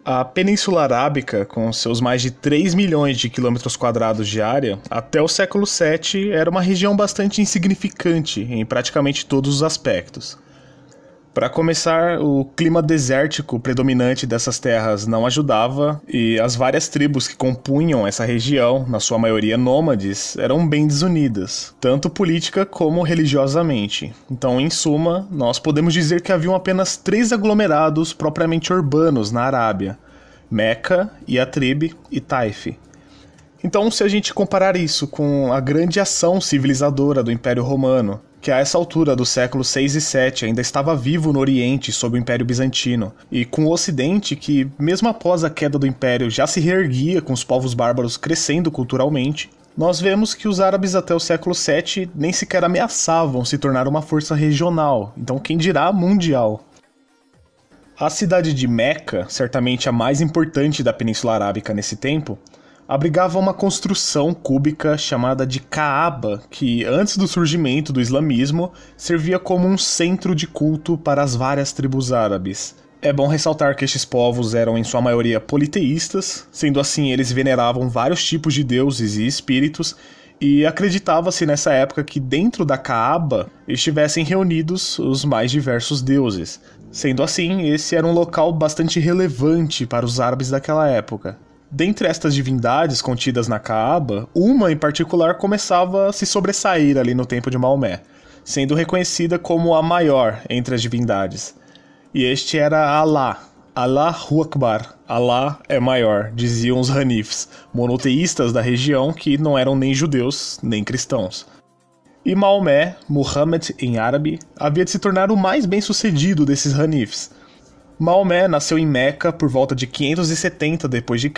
A Península Arábica, com seus mais de 3 milhões de quilômetros quadrados de área, até o século VII era uma região bastante insignificante em praticamente todos os aspectos. Para começar, o clima desértico predominante dessas terras não ajudava e as várias tribos que compunham essa região, na sua maioria nômades, eram bem desunidas, tanto política como religiosamente. Então, em suma, nós podemos dizer que haviam apenas 3 aglomerados propriamente urbanos na Arábia: Meca, Yatrib e Taif. Então, se a gente comparar isso com a grande ação civilizadora do Império Romano, que a essa altura do século 6 e 7 ainda estava vivo no Oriente sob o Império Bizantino, e com o Ocidente que, mesmo após a queda do Império, já se reerguia com os povos bárbaros crescendo culturalmente, nós vemos que os árabes até o século 7 nem sequer ameaçavam se tornar uma força regional, então quem dirá mundial. A cidade de Meca, certamente a mais importante da Península Arábica nesse tempo, abrigava uma construção cúbica chamada de Kaaba, que antes do surgimento do islamismo servia como um centro de culto para as várias tribos árabes. É bom ressaltar que estes povos eram em sua maioria politeístas, sendo assim eles veneravam vários tipos de deuses e espíritos, e acreditava-se nessa época que dentro da Kaaba estivessem reunidos os mais diversos deuses. Sendo assim, esse era um local bastante relevante para os árabes daquela época. Dentre estas divindades contidas na Kaaba, uma em particular começava a se sobressair ali no tempo de Maomé, sendo reconhecida como a maior entre as divindades. E este era Allah, Allahu Akbar, Allah é maior, diziam os Hanifs, monoteístas da região que não eram nem judeus nem cristãos. E Maomé, Muhammad em árabe, havia de se tornar o mais bem-sucedido desses Hanifs. Maomé nasceu em Meca por volta de 570 d.C.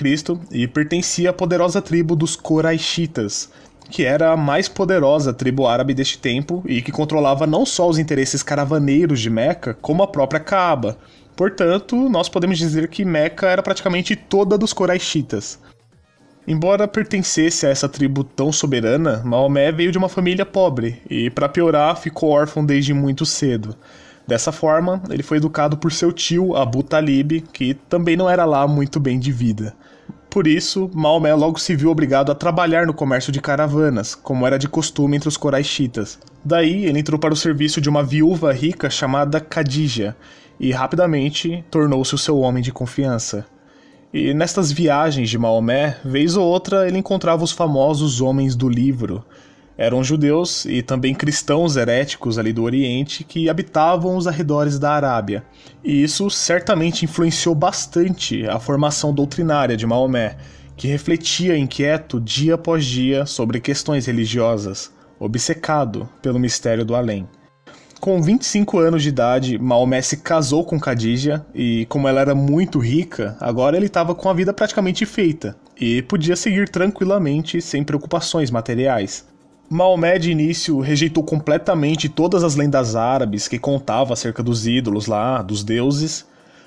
e pertencia à poderosa tribo dos Quraishitas, que era a mais poderosa tribo árabe deste tempo e que controlava não só os interesses caravaneiros de Meca, como a própria Kaaba. Portanto, nós podemos dizer que Meca era praticamente toda dos Quraishitas. Embora pertencesse a essa tribo tão soberana, Maomé veio de uma família pobre e, para piorar, ficou órfão desde muito cedo. Dessa forma, ele foi educado por seu tio Abu Talib, que também não era lá muito bem de vida. Por isso, Maomé logo se viu obrigado a trabalhar no comércio de caravanas, como era de costume entre os Quraishitas. Daí, ele entrou para o serviço de uma viúva rica chamada Khadija, e rapidamente tornou-se o seu homem de confiança. E nestas viagens de Maomé, vez ou outra, ele encontrava os famosos homens do livro. Eram judeus e também cristãos heréticos ali do Oriente que habitavam os arredores da Arábia. E isso certamente influenciou bastante a formação doutrinária de Maomé, que refletia inquieto dia após dia sobre questões religiosas, obcecado pelo mistério do além. Com 25 anos de idade, Maomé se casou com Khadija e, como ela era muito rica, agora ele estava com a vida praticamente feita e podia seguir tranquilamente sem preocupações materiais. Maomé de início rejeitou completamente todas as lendas árabes que contavam acerca dos ídolos lá, dos deuses,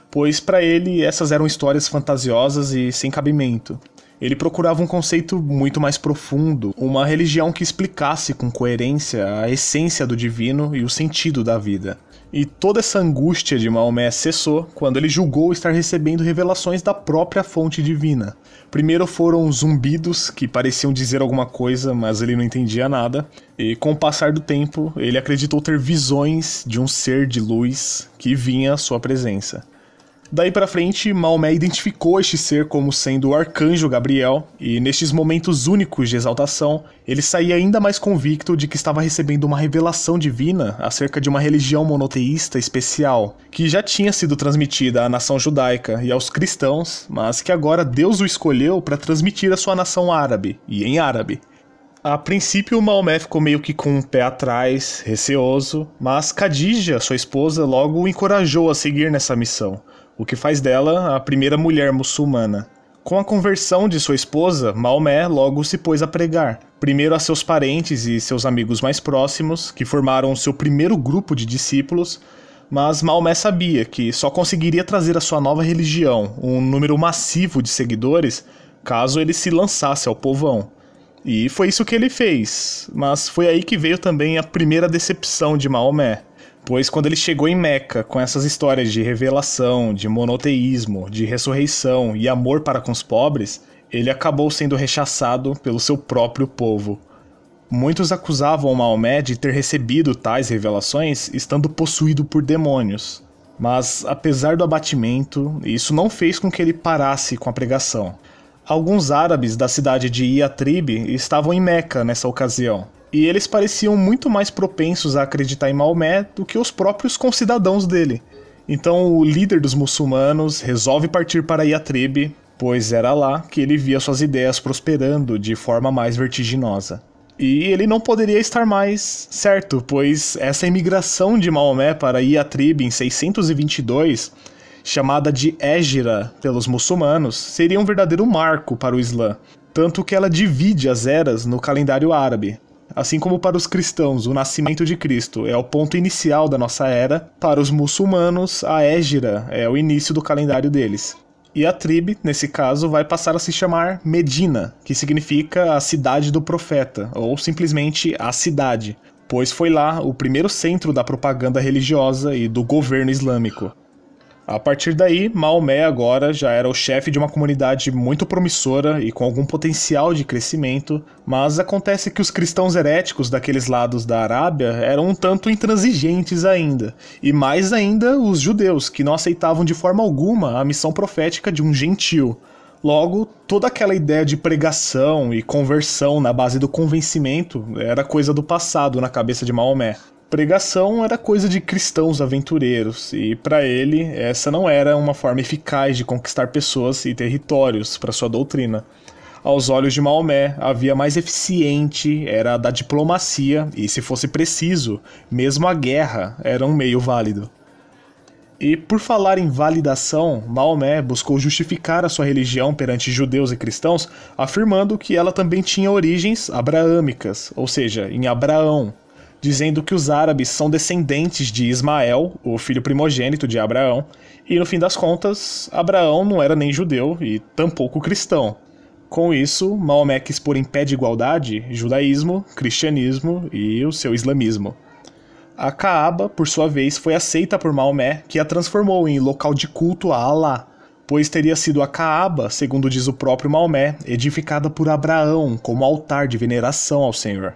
pois para ele essas eram histórias fantasiosas e sem cabimento. Ele procurava um conceito muito mais profundo, uma religião que explicasse com coerência a essência do divino e o sentido da vida. E toda essa angústia de Maomé cessou quando ele julgou estar recebendo revelações da própria fonte divina. Primeiro foram zumbidos que pareciam dizer alguma coisa, mas ele não entendia nada. E com o passar do tempo, ele acreditou ter visões de um ser de luz que vinha à sua presença. Daí pra frente, Maomé identificou este ser como sendo o arcanjo Gabriel, e nestes momentos únicos de exaltação, ele saía ainda mais convicto de que estava recebendo uma revelação divina acerca de uma religião monoteísta especial, que já tinha sido transmitida à nação judaica e aos cristãos, mas que agora Deus o escolheu para transmitir à sua nação árabe, e em árabe. A princípio, Maomé ficou meio que com um pé atrás, receoso, mas Khadija, sua esposa, logo o encorajou a seguir nessa missão, o que faz dela a primeira mulher muçulmana. Com a conversão de sua esposa, Maomé logo se pôs a pregar, primeiro a seus parentes e seus amigos mais próximos, que formaram seu primeiro grupo de discípulos, mas Maomé sabia que só conseguiria trazer à sua nova religião um número massivo de seguidores caso ele se lançasse ao povão. E foi isso que ele fez, mas foi aí que veio também a primeira decepção de Maomé. Pois quando ele chegou em Meca com essas histórias de revelação, de monoteísmo, de ressurreição e amor para com os pobres, ele acabou sendo rechaçado pelo seu próprio povo. Muitos acusavam Maomé de ter recebido tais revelações estando possuído por demônios. Mas, apesar do abatimento, isso não fez com que ele parasse com a pregação. Alguns árabes da cidade de Yatrib estavam em Meca nessa ocasião, e eles pareciam muito mais propensos a acreditar em Maomé do que os próprios concidadãos dele. Então o líder dos muçulmanos resolve partir para Yatrib, pois era lá que ele via suas ideias prosperando de forma mais vertiginosa. E ele não poderia estar mais certo, pois essa imigração de Maomé para Yatrib em 622, chamada de Hégira pelos muçulmanos, seria um verdadeiro marco para o Islã, tanto que ela divide as eras no calendário árabe. Assim como para os cristãos, o nascimento de Cristo é o ponto inicial da nossa era, para os muçulmanos, a Hégira é o início do calendário deles. E a tribo, nesse caso, vai passar a se chamar Medina, que significa a cidade do profeta, ou simplesmente a cidade, pois foi lá o primeiro centro da propaganda religiosa e do governo islâmico. A partir daí, Maomé agora já era o chefe de uma comunidade muito promissora e com algum potencial de crescimento, mas acontece que os cristãos heréticos daqueles lados da Arábia eram um tanto intransigentes ainda, e mais ainda os judeus, que não aceitavam de forma alguma a missão profética de um gentil. Logo, toda aquela ideia de pregação e conversão na base do convencimento era coisa do passado na cabeça de Maomé. Pregação era coisa de cristãos aventureiros, e para ele essa não era uma forma eficaz de conquistar pessoas e territórios para sua doutrina. Aos olhos de Maomé, a via mais eficiente era a da diplomacia, e se fosse preciso, mesmo a guerra era um meio válido. E por falar em validação, Maomé buscou justificar a sua religião perante judeus e cristãos, afirmando que ela também tinha origens abraâmicas, ou seja, em Abraão, dizendo que os árabes são descendentes de Ismael, o filho primogênito de Abraão, e no fim das contas, Abraão não era nem judeu e tampouco cristão. Com isso, Maomé quis pôr em pé de igualdade judaísmo, cristianismo e o seu islamismo. A Kaaba, por sua vez, foi aceita por Maomé, que a transformou em local de culto a Alá, pois teria sido a Kaaba, segundo diz o próprio Maomé, edificada por Abraão como altar de veneração ao Senhor.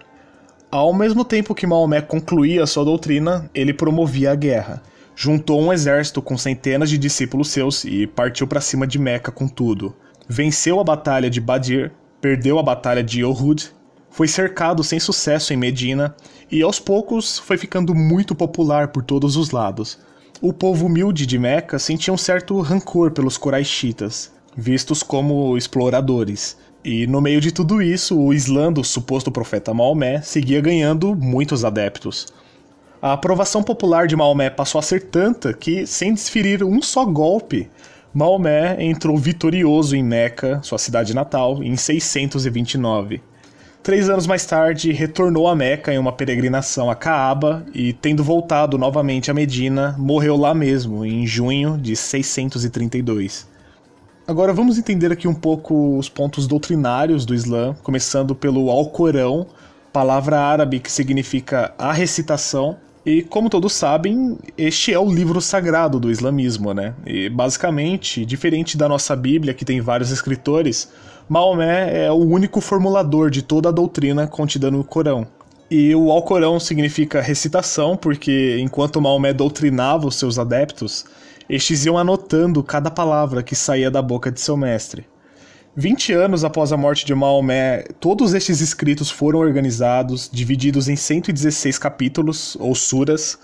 Ao mesmo tempo que Maomé concluía sua doutrina, ele promovia a guerra. Juntou um exército com centenas de discípulos seus e partiu para cima de Meca com tudo. Venceu a batalha de Badir, perdeu a batalha de Uhud, foi cercado sem sucesso em Medina e aos poucos foi ficando muito popular por todos os lados. O povo humilde de Meca sentia um certo rancor pelos Quraixitas, vistos como exploradores. E no meio de tudo isso, o Islã do suposto profeta Maomé seguia ganhando muitos adeptos. A aprovação popular de Maomé passou a ser tanta que, sem desferir um só golpe, Maomé entrou vitorioso em Meca, sua cidade natal, em 629. 3 anos mais tarde, retornou a Meca em uma peregrinação a Kaaba e, tendo voltado novamente a Medina, morreu lá mesmo, em junho de 632. Agora vamos entender aqui um pouco os pontos doutrinários do Islã, começando pelo Alcorão, palavra árabe que significa a recitação. E como todos sabem, este é o livro sagrado do islamismo, né? E basicamente, diferente da nossa Bíblia, que tem vários escritores, Maomé é o único formulador de toda a doutrina contida no Corão. E o Alcorão significa recitação, porque enquanto Maomé doutrinava os seus adeptos, estes iam anotando cada palavra que saía da boca de seu mestre. 20 anos após a morte de Maomé, todos estes escritos foram organizados, divididos em 116 capítulos, ou suras,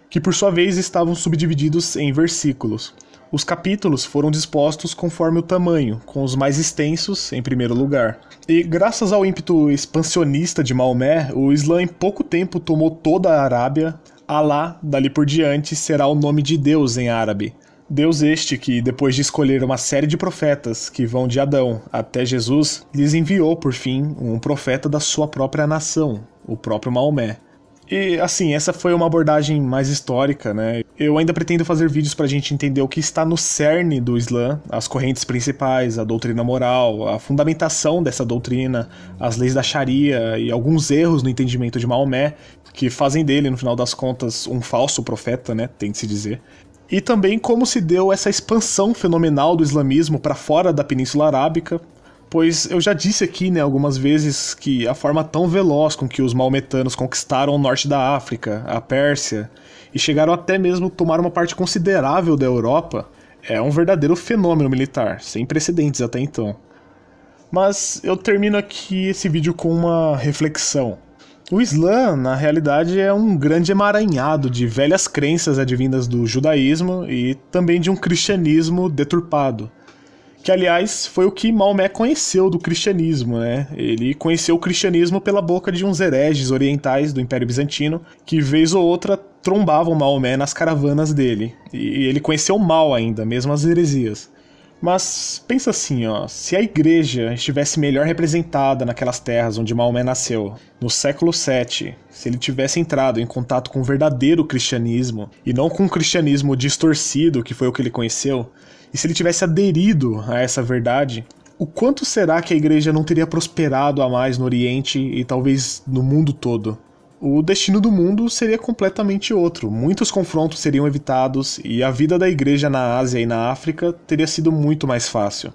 que por sua vez estavam subdivididos em versículos. Os capítulos foram dispostos conforme o tamanho, com os mais extensos em primeiro lugar. E graças ao ímpeto expansionista de Maomé, o Islã em pouco tempo tomou toda a Arábia. Alá, dali por diante, será o nome de Deus em árabe. Deus este que, depois de escolher uma série de profetas que vão de Adão até Jesus, lhes enviou, por fim, um profeta da sua própria nação, o próprio Maomé. E, assim, essa foi uma abordagem mais histórica, né? Eu ainda pretendo fazer vídeos pra gente entender o que está no cerne do Islã, as correntes principais, a doutrina moral, a fundamentação dessa doutrina, as leis da Sharia e alguns erros no entendimento de Maomé, que fazem dele, no final das contas, um falso profeta, né? Tem de se dizer. E também como se deu essa expansão fenomenal do islamismo para fora da Península Arábica, pois eu já disse aqui, né, algumas vezes que a forma tão veloz com que os maometanos conquistaram o norte da África, a Pérsia, e chegaram até mesmo a tomar uma parte considerável da Europa, é um verdadeiro fenômeno militar, sem precedentes até então. Mas eu termino aqui esse vídeo com uma reflexão. O Islã, na realidade, é um grande emaranhado de velhas crenças advindas do judaísmo e também de um cristianismo deturpado. Que, aliás, foi o que Maomé conheceu do cristianismo, né? Ele conheceu o cristianismo pela boca de uns hereges orientais do Império Bizantino, que vez ou outra trombavam Maomé nas caravanas dele. E ele conheceu mal ainda, mesmo as heresias. Mas pensa assim, ó, se a igreja estivesse melhor representada naquelas terras onde Maomé nasceu, no século VII, se ele tivesse entrado em contato com o verdadeiro cristianismo, e não com o cristianismo distorcido, que foi o que ele conheceu, e se ele tivesse aderido a essa verdade, o quanto será que a igreja não teria prosperado a mais no Oriente e talvez no mundo todo? O destino do mundo seria completamente outro. Muitos confrontos seriam evitados e a vida da igreja na Ásia e na África teria sido muito mais fácil.